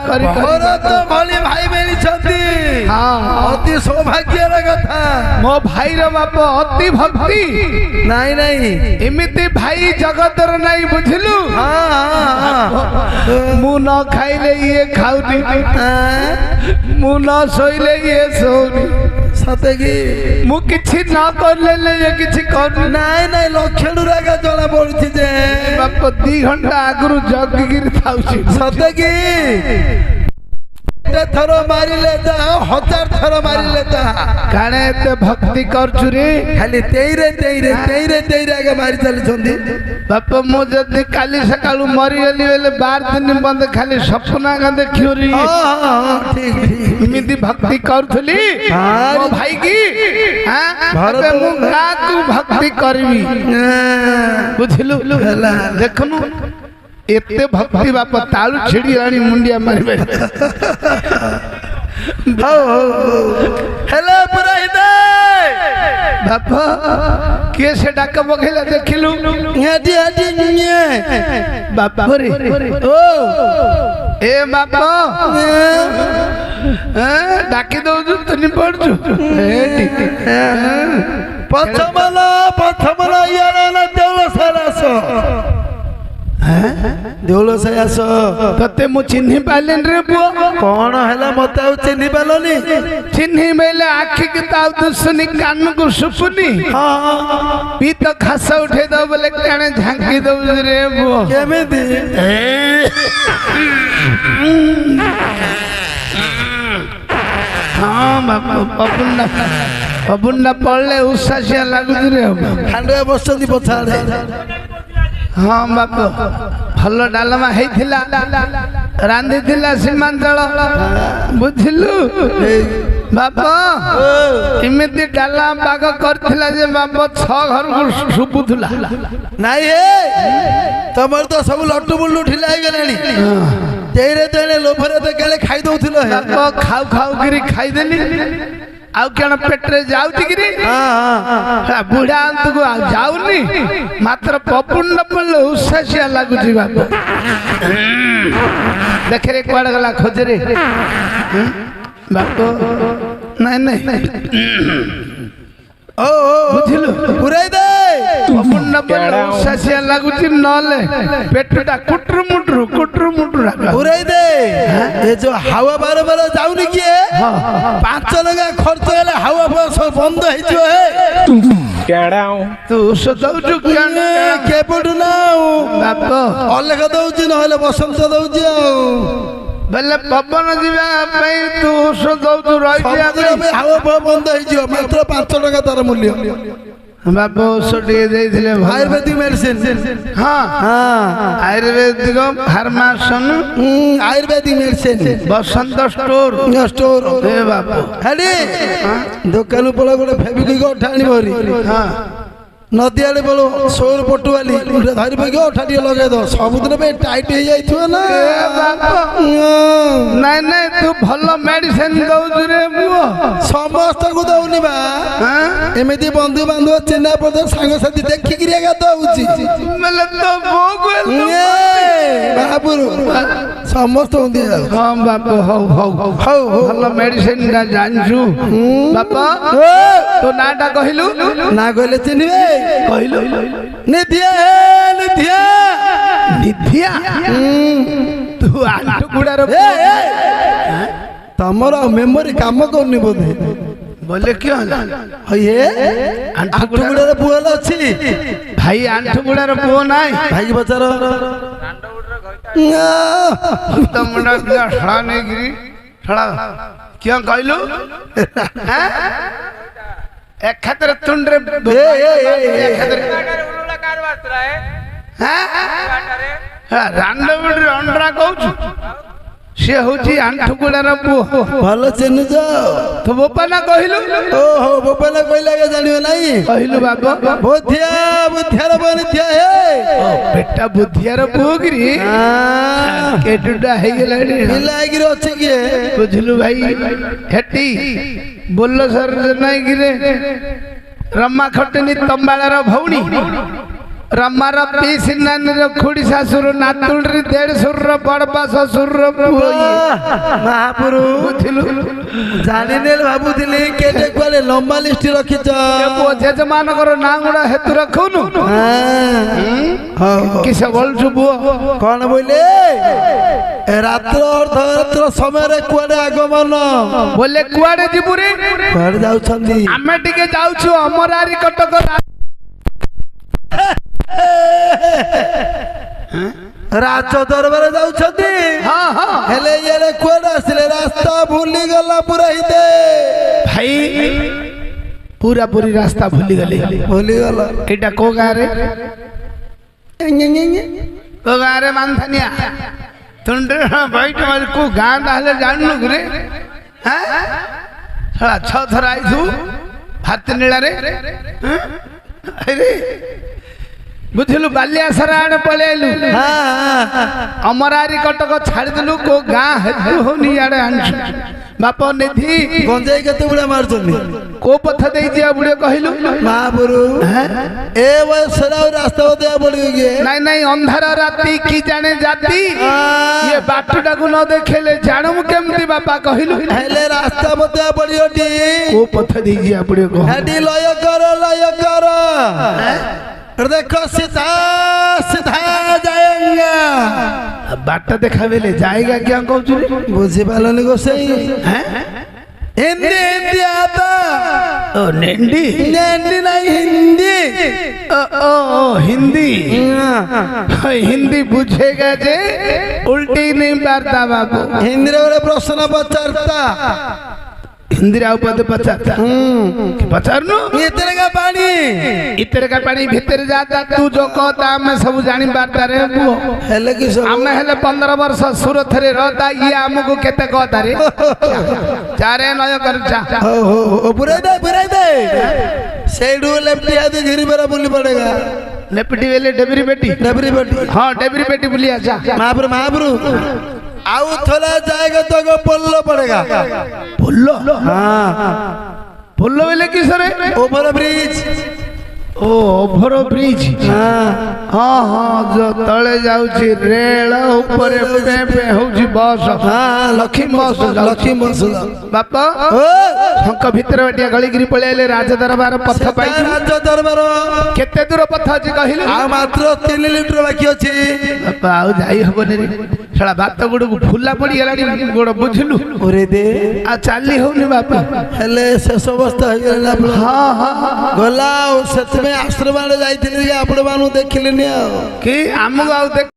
करी भरत भली भाई मिली अति सौभाग्यर कथा मो भाई रो बाप अति भक्ति नहीं नहीं एमिति भाई जगतर नहीं बुझलु मु न खाइले ये खाउनी मु न सोइले ये सोनी सते की मु किछि न करले ये किछि कर नहीं नहीं लक्षण रागा जला पड़छि जे बाप 2 घंटा आगरु जगिगिर थाउछि सते की थर मारी लेता 1000 थर मारी लेता काणे ते भक्ति करछु रे खाली तेरे आगे मारी चली छंदी बाप मु जदी काली सकाळु मरी गेली बेले 12 दिन बंद खाली सपना का देखियो रे ठीक ठीक इमिति भक्ति करथली मो भाई की हां भरत मु काकू भक्ति करबी बुझलु देखनु एते भक्ति बाप तालु छिड़ी रानी मुंडिया मारबे हेलो पुरोहित बाप के से डाक बखेला देखिलु हटी बाप रे ओ ए बाप डाकी दउ तनी पड़छु प्रथमला याना देवल सारास देवल सायास तते मु चिन्हि पालेन रे बुआ कौन हैला मते आ चिन्हि पालोनी चिन्हि मेले आखि के ताव दुसुनी कान को सुपुनी पी तो खास उठे दो बोले काने झांकी दो रे बुआ केमिति हां बाप पपुन्ना पड़ले उसासिया लागु रे खांडे बसती पछाड़े हाँ बाप भल डालमा हेथिला रांधी थिला सीमांचल बुझलु बाप इमिति डाला बाग करथिला जे बाप 6 घर को सुपुथुला नाही हे तमर तो सब लट्टू बुल्लू ठिला गेलानी तेरे लोभरे तो केले खाई दउथिलो हे बाप खाऊ खाऊ गिरी खाई देली आउ केन पेटरे जाउती गिरी हां बुढ़ा अंत को जाउनी मात्र पपुन पल उसासिया लागु जी बाप देख रे कोड गला खोज रे बाप नहीं नहीं ओ बुझिलु पुराई दे पपुन पल उसासिया लागु जी नले पेटटा कुटरु मुटरु पुराई दे ये जो हवा बार बार जाउनी किए 5 लगा खर्च हेले हवा सब बंद हे जो हे केडाऊ तू सदौ के पडु नाउ बाप अलग दउची न हेले बसंत दउची बल्ले पवन जीवा पई तू सदौ रही हवा बंद हे जो मात्र 5 टका तार मूल्य बाप सोटी देइथिले आयुर्वेदिक मेडिसिन हां आयुर्वेदिक फार्मासन आयुर्वेदिक मेडिसिन बसंत स्टोर ए बाप हेडी दुकान पळ गोटे फेबिक अठाणी भरी हां नदी आड़े बोलो 16 पटुआली धरी पके अठाटी लगे दो सबुदिन पे टाइट हो जाइथो ना नहीं नहीं तू भलो मेडिसिन दउ रे बुआ समस्त को दउनी बा एमिति बंधु बांधव चिन्ना पद संग साथी देखि गिरिया दउची मतलब तो भोग बाबुरु समस्त होंदी हां बाप हो भलो मेडिसिन ना जानछु बापा तो नाटा कहिलु ना कहले चिन्हबे कहिलु निधिया निधिया तू आंटू गुडार तमर मेमोरी काम करनी बोधे बोले क्यों ये आंटू गुडार पुअल अछि भाई आंटू गुडार पुओ नाय भाई बचार तमडा क्या खड़ा नहीं गिरी खड़ा क्यों कहलु एक खतर तुंडरे एक खतर उलुला कार वास्तरा है हां रांडबडी अंडरा कहू से होची आंठू गुडार पुओ भलो चिन्ह जा तो बोपाना कहिलु ओहो बोपाना कहिला के जानियो नाही कहिलु बाबा बुद्धियार बनिथिया हे बेटा बुद्धियार पुओगिरी केटुडा हे गेलाडी मिलागिरी अछि के बुझलु भाई हेटी बोल्लो सर नहीं गिरे रमा खटनी तंबाळार भौणी रमार पीसी नानी खुड़ी शाशुर नातुड़ी देढ़शुर बड़बा शशुर महापुरु बुझिलु जानिने भाबुथिली केते कुआले लंबा लिस्ट रखिछ जेजमानकर ना गुड़ा हेतु रखुनु किस बोलछु बुओ कौन बोले रात्र अर्धरात्र समय कुआडे आगमन बोले कुआडे जिबु रे कुआडे जाउछंदी आमे टिके जाउछु अमरारी कटक राज दरबार जाउछंदी हां हां हेले येरे कुआडे आसिले रास्ता भूली गला पुरा हिते भाई पूरा पूरी रास्ता भूली गली एटा को गा रे को गा रे मानथनिया तुंड बैठ मार को गां दाले जानलु रे हैं छला छ थर आइथु हाथ नीला रे अरे बुझलु बालिया सराण पळेलु अमरारी कटक छाड़ी देलु को गां हेतु होनी याडे आनछु बाप निधि गंजाई केते बुढ़ा मारछनी को पथ देई दिया बुढ़े कहिलु महापुरु ए वसरा रास्ता दे पड़ी गे नहीं नहीं अंधार राती की जाने जाती ये बाटुडा को न देखेले जानू केमती बापा कहिलु हेले रास्ता बता पड़ियोटी को पथ देई दिया बुढ़े को हेडी लय कर देखो सीधा सीधा जाएंगे बाट देखा बेले जाएगा क्या कहू बुझी पालनी गोसाई हिंदी हिंदी आता ओ नेंडी नेंडी नहीं हिंदी ओ हिंदी हिंदी बुझेगा जे उल्टी नहीं मारता बाबू हिंदी रे प्रश्न पचारता हिंदी राव पद पचारता पचारनु इतरे का पानी भीतर जाता तू जो कहता मैं सब जानी बारता रे बुओ हेले कि सब आमे हेले 15 वर्ष सूरत रे रहता ये हमको केते कहता रे चारे नय कर जा हो बुराई दे सेडू लेफ्ट हाथ घिरी बेरा बोली पड़ेगा लेपटी वेले डेबरी बेटी हां डेबरी बेटी बोली आजा महाप्रभु आउ थोड़ा जाएगा तो को पुल्लो पड़ेगा पुल्लो हाँ पुल्लो वेले किस रे ओवर ब्रिज ओ ओवर ब्रिज हाँ हाँ जो तले जाउची रेल ऊपर पे होउची बस हाँ लक्ष्मी बस बापा हंक भीतर बटिया गली गिरी पळेले राज दरबार पथ पाई राज दरबार केते दूर पथ अछि कहिलु आ मात्र 3 लीटर बाकी अछि बापा आउ जाई हबने रे छला बात गुड़ को फुला पड़ी गलाडी गोड़ बुझलु ओरे दे आ चाली होनी बापा हेले शेष अवस्था हो गेला हां हां गला सच में आश्रम आड़े जाइथिली आपण मानु देखिलेनी कि हमगु आउ देख